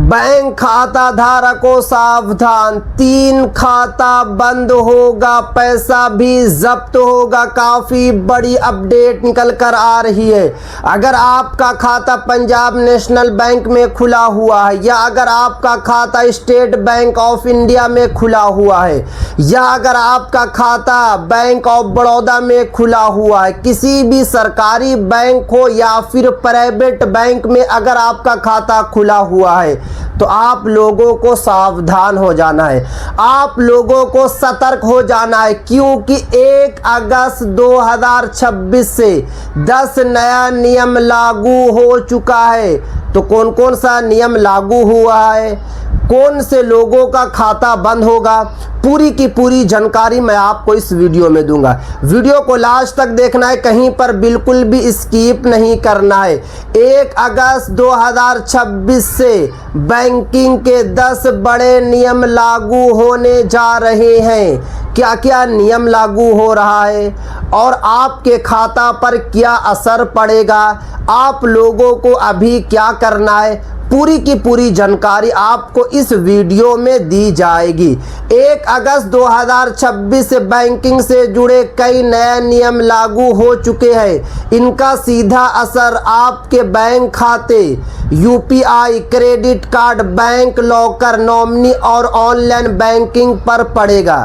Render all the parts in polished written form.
Bank खाता धारकों सावधान, 3 खाता बंद होगा, पैसा भी जब्त होगा। काफ़ी बड़ी अपडेट निकल कर आ रही है। अगर आपका खाता पंजाब नेशनल बैंक में खुला हुआ है, या अगर आपका खाता स्टेट बैंक ऑफ इंडिया में खुला हुआ है, या अगर आपका खाता बैंक ऑफ बड़ौदा में खुला हुआ है, किसी भी सरकारी बैंक हो या फिर प्राइवेट बैंक में अगर आपका खाता खुला हुआ है, तो आप लोगों को सावधान हो जाना है, आप लोगों को सतर्क हो जाना है। क्योंकि 1 अगस्त 2026 से 10 नया नियम लागू हो चुका है। तो कौन कौन सा नियम लागू हुआ है, कौन से लोगों का खाता बंद होगा, पूरी की पूरी जानकारी मैं आपको इस वीडियो में दूंगा। वीडियो को लास्ट तक देखना है, कहीं पर बिल्कुल भी स्किप नहीं करना है। 1 अगस्त 2026 से बैंकिंग के 10 बड़े नियम लागू होने जा रहे हैं। क्या क्या नियम लागू हो रहा है और आपके खाता पर क्या असर पड़ेगा, आप लोगों को अभी क्या करना है, पूरी की पूरी जानकारी आपको इस वीडियो में दी जाएगी। 1 अगस्त 2026 से बैंकिंग से जुड़े कई नए नियम लागू हो चुके हैं। इनका सीधा असर आपके बैंक खाते, UPI, credit card, bank locker, nominee और ऑनलाइन बैंकिंग पर पड़ेगा।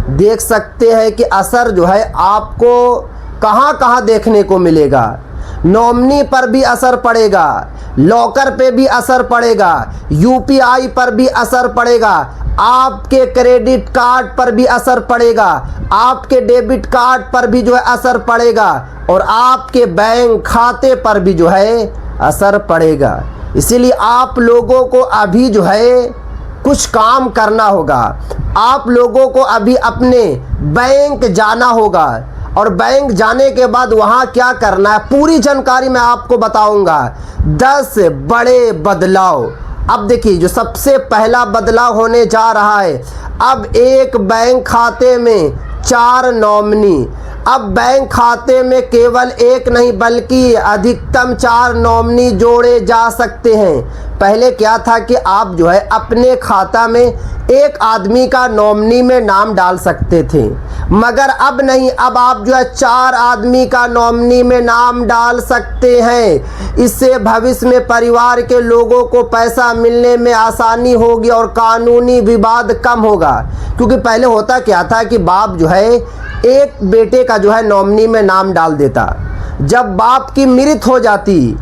देख सकते हैं कि असर जो है आपको कहां कहां देखने को मिलेगा। नॉमिनी पर भी असर पड़ेगा, लॉकर पे भी असर पड़ेगा, यूपीआई पर भी असर पड़ेगा, आपके क्रेडिट कार्ड पर भी असर पड़ेगा, आपके डेबिट कार्ड पर भी जो है असर पड़ेगा, और आपके बैंक खाते पर भी जो है असर पड़ेगा। इसीलिए आप लोगों को अभी जो है कुछ काम करना होगा। आप लोगों को अभी अपने बैंक जाना होगा, और बैंक जाने के बाद वहाँ क्या करना है, पूरी जानकारी मैं आपको बताऊंगा। 10 बड़े बदलाव। अब देखिए, जो सबसे पहला बदलाव होने जा रहा है, अब एक बैंक खाते में 4 नॉमिनी। अब बैंक खाते में केवल एक नहीं बल्कि अधिकतम 4 नॉमिनी जोड़े जा सकते हैं। पहले क्या था कि आप जो है अपने खाता में एक आदमी का नॉमिनी में नाम डाल सकते थे, मगर अब नहीं, अब आप जो है 4 आदमी का नॉमिनी में नाम डाल सकते हैं। इससे भविष्य में परिवार के लोगों को पैसा मिलने में आसानी होगी और कानूनी विवाद कम होगा। क्योंकि पहले होता क्या था कि बाप जो है एक बेटे का जो है नॉमिनी में नाम डाल देता, जब बाप की मृत्यु हो जाती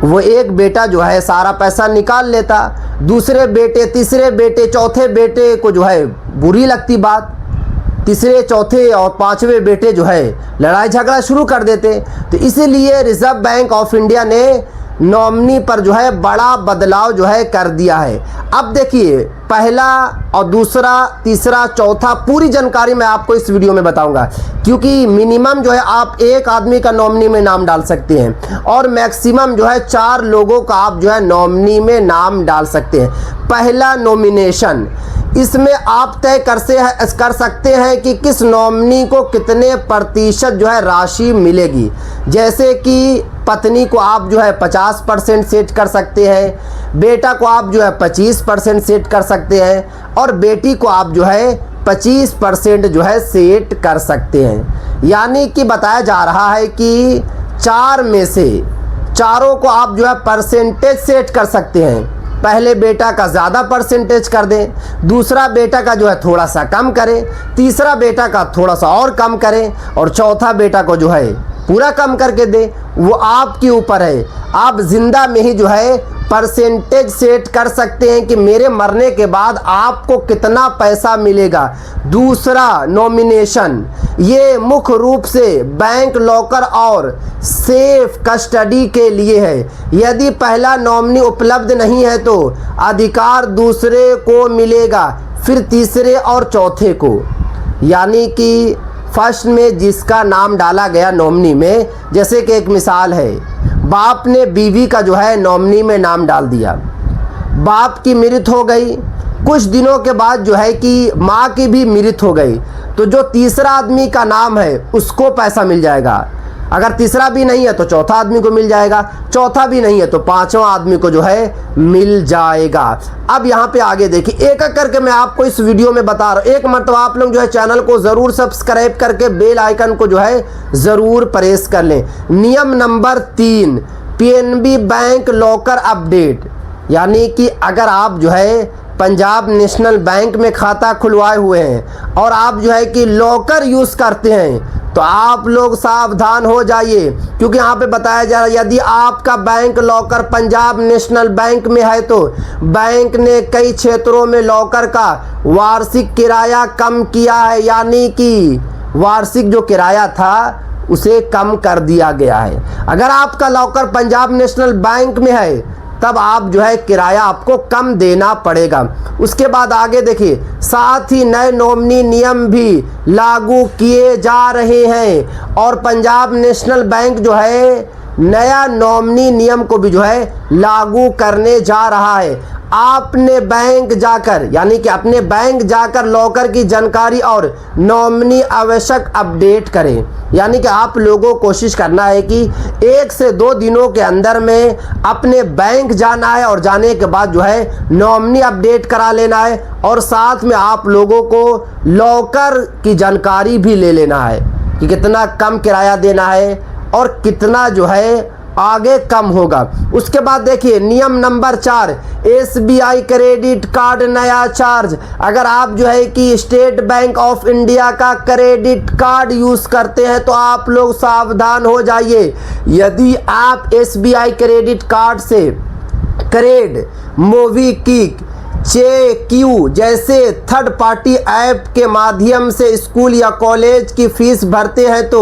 वो एक बेटा जो है सारा पैसा निकाल लेता, दूसरे बेटे, तीसरे बेटे, चौथे बेटे को जो है बुरी लगती बात, तीसरे, चौथे और 5वें बेटे जो है लड़ाई झगड़ा शुरू कर देते। तो इसीलिए रिजर्व बैंक ऑफ इंडिया ने नॉमिनी पर जो है बड़ा बदलाव जो है कर दिया है। अब देखिए, पहला और दूसरा, तीसरा, चौथा पूरी जानकारी मैं आपको इस वीडियो में बताऊंगा। क्योंकि मिनिमम जो है आप एक आदमी का नॉमिनी में नाम डाल सकते हैं, और मैक्सिमम जो है 4 लोगों का आप जो है नॉमिनी में नाम डाल सकते हैं। पहला नॉमिनेशन, इसमें आप तय कर सकते हैं कि किस नॉमिनी को कितने प्रतिशत जो है राशि मिलेगी। जैसे कि पत्नी को आप जो है 50% सेट कर सकते हैं, बेटा को आप जो है 25% सेट कर सकते हैं, और बेटी को आप जो है 25% जो है सेट कर सकते हैं। यानी कि बताया जा रहा है कि 4 में से चारों को आप जो है परसेंटेज सेट कर सकते हैं। पहले बेटा का ज़्यादा परसेंटेज कर दें, दूसरा बेटा का जो है थोड़ा सा कम करें, तीसरा बेटा का थोड़ा सा और कम करें, और चौथा बेटा को जो है पूरा कम करके दें। वो आपके ऊपर है। आप जिंदा में ही जो है परसेंटेज सेट कर सकते हैं कि मेरे मरने के बाद आपको कितना पैसा मिलेगा। दूसरा नॉमिनेशन, ये मुख्य रूप से बैंक लॉकर और सेफ कस्टडी के लिए है। यदि पहला नॉमिनी उपलब्ध नहीं है तो अधिकार दूसरे को मिलेगा, फिर तीसरे और चौथे को। यानी कि फर्स्ट में जिसका नाम डाला गया नॉमिनी में, जैसे कि एक मिसाल है, बाप ने बीवी का जो है नॉमिनी में नाम डाल दिया, बाप की मृत्यु हो गई, कुछ दिनों के बाद जो है कि माँ की भी मृत्यु हो गई, तो जो तीसरा आदमी का नाम है उसको पैसा मिल जाएगा। अगर तीसरा भी नहीं है तो चौथा आदमी को मिल जाएगा, चौथा भी नहीं है तो पांचवा आदमी को जो है मिल जाएगा। अब यहाँ पे आगे देखिए, एक एक करके मैं आपको इस वीडियो में बता रहा हूँ। एक मतलब आप लोग जो है चैनल को ज़रूर सब्सक्राइब करके बेल आइकन को जो है ज़रूर प्रेस कर लें। नियम number 3, PNB bank locker update, यानी कि अगर आप जो है पंजाब नेशनल बैंक में खाता खुलवाए हुए हैं और आप जो है कि लॉकर यूज़ करते हैं तो आप लोग सावधान हो जाइए, क्योंकि यहाँ पे बताया जा रहा है यदि आपका bank locker Punjab national bank में है तो बैंक ने कई क्षेत्रों में लॉकर का वार्षिक किराया कम किया है, यानी कि वार्षिक जो किराया था उसे कम कर दिया गया है। अगर आपका लॉकर पंजाब नेशनल बैंक में है तब आप जो है किराया आपको कम देना पड़ेगा। उसके बाद आगे देखिए, साथ ही नए नॉमिनी नियम भी लागू किए जा रहे हैं और पंजाब नेशनल बैंक जो है नया नॉमिनी नियम को भी जो है लागू करने जा रहा है। आपने बैंक जाकर, यानी कि अपने बैंक जाकर लॉकर की जानकारी और नॉमिनी आवश्यक अपडेट करें, यानी कि आप लोगों को कोशिश करना है कि 1 से 2 दिनों के अंदर में अपने बैंक जाना है और जाने के बाद जो है नॉमिनी अपडेट करा लेना है और साथ में आप लोगों को लॉकर की जानकारी भी ले लेना है कि कितना कम किराया देना है और कितना जो है आगे कम होगा। उसके बाद देखिए नियम नंबर 4, एसबीआई क्रेडिट कार्ड नया चार्ज। अगर आप जो है कि स्टेट बैंक ऑफ इंडिया का क्रेडिट कार्ड यूज़ करते हैं तो आप लोग सावधान हो जाइए। यदि आप एसबीआई क्रेडिट कार्ड से क्रेड, मोबीक्विक, चेक्यू जैसे थर्ड पार्टी ऐप के माध्यम से स्कूल या कॉलेज की फीस भरते हैं तो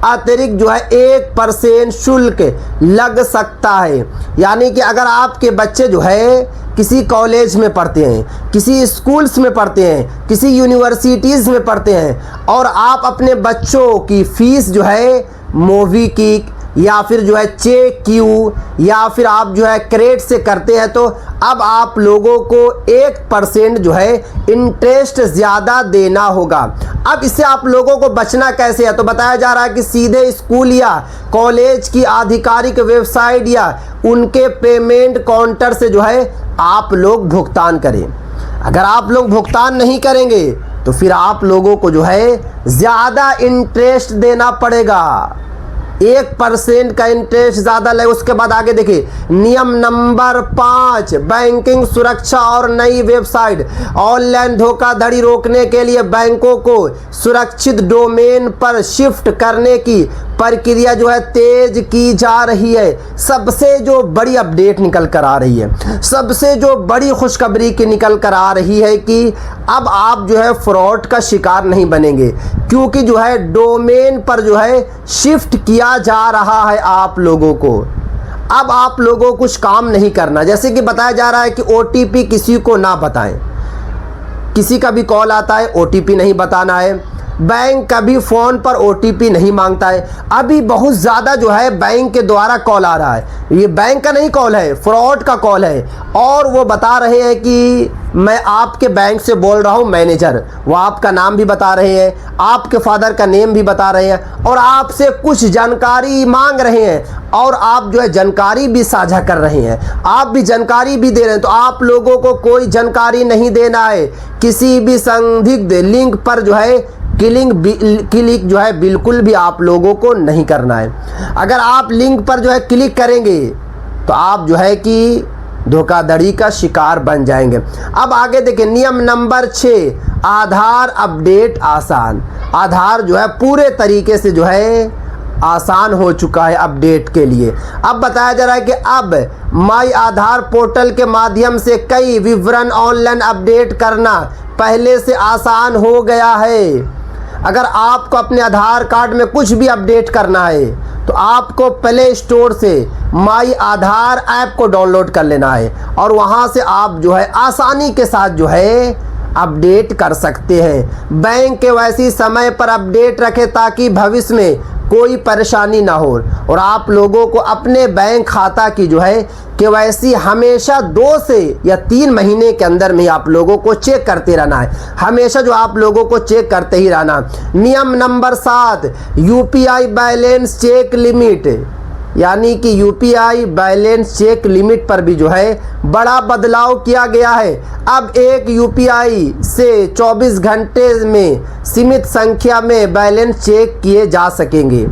अतिरिक्त जो है 1% शुल्क लग सकता है। यानी कि अगर आपके बच्चे जो है किसी कॉलेज में पढ़ते हैं, किसी स्कूल्स में पढ़ते हैं, किसी यूनिवर्सिटीज़ में पढ़ते हैं और आप अपने बच्चों की फ़ीस जो है मोबीक्विक या फिर जो है चेक्यू या फिर आप जो है क्रेडिट से करते हैं तो अब आप लोगों को 1% जो है इंटरेस्ट ज़्यादा देना होगा। अब इससे आप लोगों को बचना कैसे है, तो बताया जा रहा है कि सीधे स्कूल या कॉलेज की आधिकारिक वेबसाइट या उनके पेमेंट काउंटर से जो है आप लोग भुगतान करें। अगर आप लोग भुगतान नहीं करेंगे तो फिर आप लोगों को जो है ज़्यादा इंटरेस्ट देना पड़ेगा, 1% का इंटरेस्ट ज़्यादा लगे। उसके बाद आगे देखिए नियम नंबर 5, बैंकिंग सुरक्षा और नई वेबसाइट। ऑनलाइन धोखाधड़ी रोकने के लिए बैंकों को सुरक्षित डोमेन पर शिफ्ट करने की प्रक्रिया जो है तेज की जा रही है। सबसे जो बड़ी अपडेट निकल कर आ रही है, सबसे जो बड़ी खुशखबरी की निकल कर आ रही है कि अब आप जो है फ्रॉड का शिकार नहीं बनेंगे, क्योंकि जो है डोमेन पर जो है शिफ्ट किया जा रहा है आप लोगों को। अब आप लोगों को कुछ काम नहीं करना, जैसे कि बताया जा रहा है कि OTP किसी को ना बताएं। किसी का भी कॉल आता है OTP नहीं बताना है, बैंक कभी फ़ोन पर OTP नहीं मांगता है। अभी बहुत ज़्यादा जो है बैंक के द्वारा कॉल आ रहा है, ये बैंक का नहीं कॉल है, फ्रॉड का कॉल है और वो बता रहे हैं कि मैं आपके बैंक से बोल रहा हूँ मैनेजर। वो आपका नाम भी बता रहे हैं, आपके फादर का नेम भी बता रहे हैं और आपसे कुछ जानकारी मांग रहे हैं और आप जो है जानकारी भी साझा कर रहे हैं, आप भी जानकारी भी दे रहे हैं। तो आप लोगों को कोई जानकारी नहीं देना है, किसी भी संदिग्ध लिंक पर जो है क्लिक जो है बिल्कुल भी आप लोगों को नहीं करना है। अगर आप लिंक पर जो है क्लिक करेंगे तो आप जो है कि धोखाधड़ी का शिकार बन जाएंगे। अब आगे देखिए नियम नंबर 6, आधार अपडेट आसान। आधार जो है पूरे तरीके से जो है आसान हो चुका है अपडेट के लिए। अब बताया जा रहा है कि अब माई आधार पोर्टल के माध्यम से कई विवरण ऑनलाइन अपडेट करना पहले से आसान हो गया है। अगर आपको अपने आधार कार्ड में कुछ भी अपडेट करना है तो आपको प्ले स्टोर से माई आधार ऐप को डाउनलोड कर लेना है और वहां से आप जो है आसानी के साथ जो है अपडेट कर सकते हैं। बैंक KYC समय पर अपडेट रखें ताकि भविष्य में कोई परेशानी ना हो। और आप लोगों को अपने बैंक खाता की जो है केवाईसी हमेशा 2 से या 3 महीने के अंदर में आप लोगों को चेक करते रहना है। हमेशा जो आप लोगों को चेक करते ही रहना। नियम number 7, UPI balance check limit, यानी कि यूपीआई बैलेंस चेक लिमिट पर भी जो है बड़ा बदलाव किया गया है। अब एक यूपीआई से 24 घंटे में सीमित संख्या में बैलेंस चेक किए जा सकेंगे।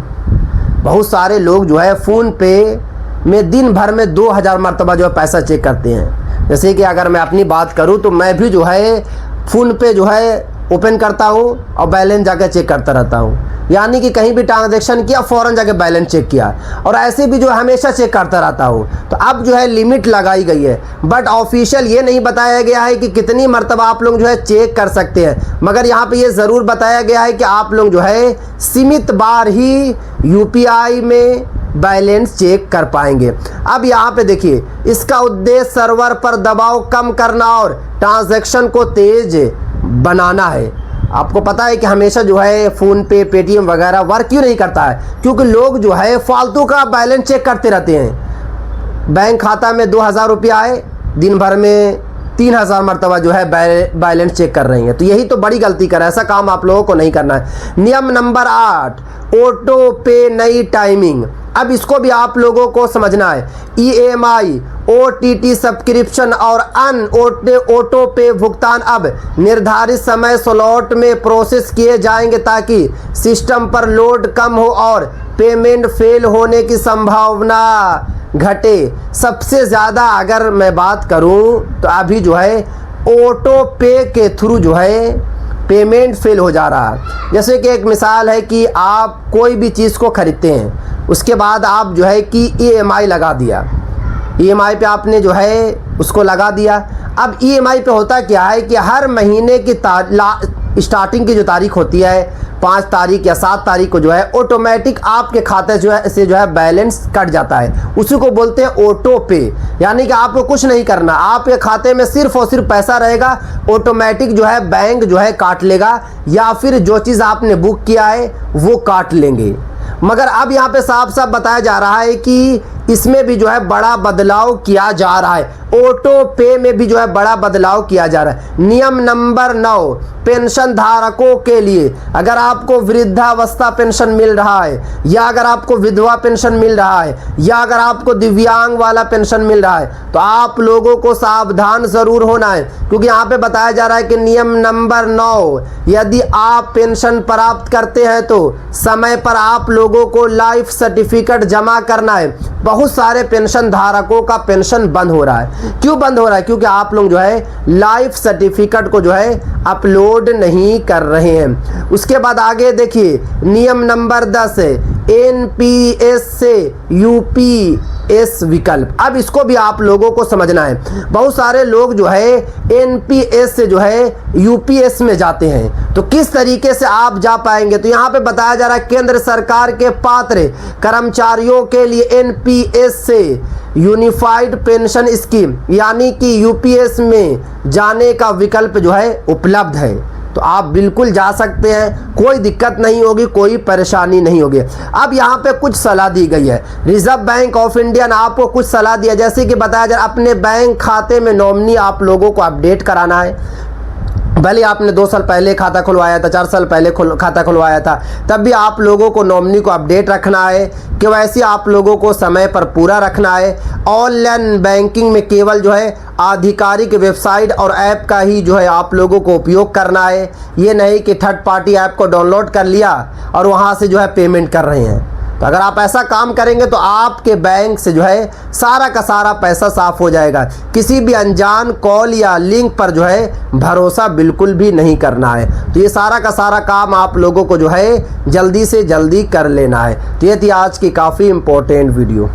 बहुत सारे लोग जो है फ़ोन पे में दिन भर में 2000 मरतबा जो है पैसा चेक करते हैं। जैसे कि अगर मैं अपनी बात करूं तो मैं भी जो है फ़ोन पे जो है ओपन करता हूं और बैलेंस जाकर चेक करता रहता हूं। यानी कि कहीं भी ट्रांजैक्शन किया फ़ौरन जाके बैलेंस चेक किया, और ऐसे भी जो हमेशा चेक करता रहता हूँ। तो अब जो है लिमिट लगाई गई है, बट ऑफिशियल ये नहीं बताया गया है कि कितनी मरतबा आप लोग जो है चेक कर सकते हैं। मगर यहाँ पे ये ज़रूर बताया गया है कि आप लोग जो है सीमित बार ही यूपीआई में बैलेंस चेक कर पाएंगे। अब यहाँ पे देखिए, इसका उद्देश्य सर्वर पर दबाव कम करना और ट्रांजैक्शन को तेज बनाना है। आपको पता है कि हमेशा जो है फ़ोन पे, पेटीएम वगैरह वर्क क्यों नहीं करता है? क्योंकि लोग जो है फालतू का बैलेंस चेक करते रहते हैं। बैंक खाता में 2000 रुपया आए, दिन भर में 3000 मरतबा जो है बैलेंस चेक कर रही हैं। तो यही तो बड़ी गलती कर, ऐसा काम आप लोगों को नहीं करना है। नियम नंबर 8, ऑटो पे नई टाइमिंग। अब इसको भी आप लोगों को समझना है। EMI, OTT सब्सक्रिप्शन और अन्य ऑटो पे भुगतान अब निर्धारित समय स्लॉट में प्रोसेस किए जाएंगे ताकि सिस्टम पर लोड कम हो और पेमेंट फेल होने की संभावना घटे। सबसे ज़्यादा अगर मैं बात करूं तो अभी जो है ऑटो पे के थ्रू जो है पेमेंट फेल हो जा रहा है। जैसे कि एक मिसाल है कि आप कोई भी चीज़ को ख़रीदते हैं, उसके बाद आप जो है कि EMI लगा दिया, EMI पे आपने जो है उसको लगा दिया। अब EMI पे होता क्या है कि हर महीने की स्टार्टिंग की जो तारीख होती है, 5 तारीख या 7 तारीख को जो है ऑटोमेटिक आपके खाते जो है बैलेंस कट जाता है। उसी को बोलते हैं ऑटो पे। यानी कि आपको कुछ नहीं करना, आपके खाते में सिर्फ और सिर्फ पैसा रहेगा, ऑटोमेटिक जो है बैंक जो है काट लेगा, या फिर जो चीज़ आपने बुक किया है वो काट लेंगे। मगर अब यहाँ पे साफ साफ बताया जा रहा है कि इसमें भी जो है बड़ा बदलाव किया जा रहा है। ऑटो पे में भी जो है बड़ा बदलाव किया जा रहा है। नियम नंबर 9, पेंशन धारकों के लिए, अगर आपको वृद्धावस्था पेंशन मिल रहा है, या अगर आपको विधवा पेंशन मिल रहा है, या अगर आपको दिव्यांग वाला पेंशन मिल रहा है, तो आप लोगों को सावधान ज़रूर होना है। क्योंकि यहाँ पे बताया जा रहा है कि नियम नंबर 9, यदि आप पेंशन प्राप्त करते हैं तो समय पर आप लोगों को लाइफ सर्टिफिकेट जमा करना है। बहुत सारे पेंशन धारकों का पेंशन बंद हो रहा है। क्यों बंद हो रहा है? क्योंकि आप लोग जो है लाइफ सर्टिफिकेट को जो है अपलोड नहीं कर रहे हैं। उसके बाद आगे देखिए, नियम नंबर 10 है NPS से UPS विकल्प। अब इसको भी आप लोगों को समझना है। बहुत सारे लोग जो है NPS से जो है UPS में जाते हैं, तो किस तरीके से आप जा पाएंगे? तो यहाँ पे बताया जा रहा है केंद्र सरकार के पात्र कर्मचारियों के लिए NPS से यूनिफाइड पेंशन स्कीम यानी कि UPS में जाने का विकल्प जो है उपलब्ध है। तो आप बिल्कुल जा सकते हैं, कोई दिक्कत नहीं होगी, कोई परेशानी नहीं होगी। अब यहाँ पे कुछ सलाह दी गई है। रिजर्व बैंक ऑफ इंडिया ने आपको कुछ सलाह दिया, जैसे कि बताया जा रहा है अपने बैंक खाते में नॉमिनी आप लोगों को अपडेट कराना है। भले आपने 2 साल पहले खाता खुलवाया था, 4 साल पहले खाता खुलवाया था, तब भी आप लोगों को नॉमिनी को अपडेट रखना है। केवाईसी आप लोगों को समय पर पूरा रखना है। ऑनलाइन बैंकिंग में केवल जो है आधिकारिक वेबसाइट और ऐप का ही जो है आप लोगों को उपयोग करना है। ये नहीं कि थर्ड पार्टी ऐप को डाउनलोड कर लिया और वहाँ से जो है पेमेंट कर रहे हैं। तो अगर आप ऐसा काम करेंगे तो आपके बैंक से जो है सारा का सारा पैसा साफ हो जाएगा। किसी भी अनजान कॉल या लिंक पर जो है भरोसा बिल्कुल भी नहीं करना है। तो ये सारा का सारा काम आप लोगों को जो है जल्दी से जल्दी कर लेना है। तो ये थी आज की काफ़ी इम्पोर्टेंट वीडियो।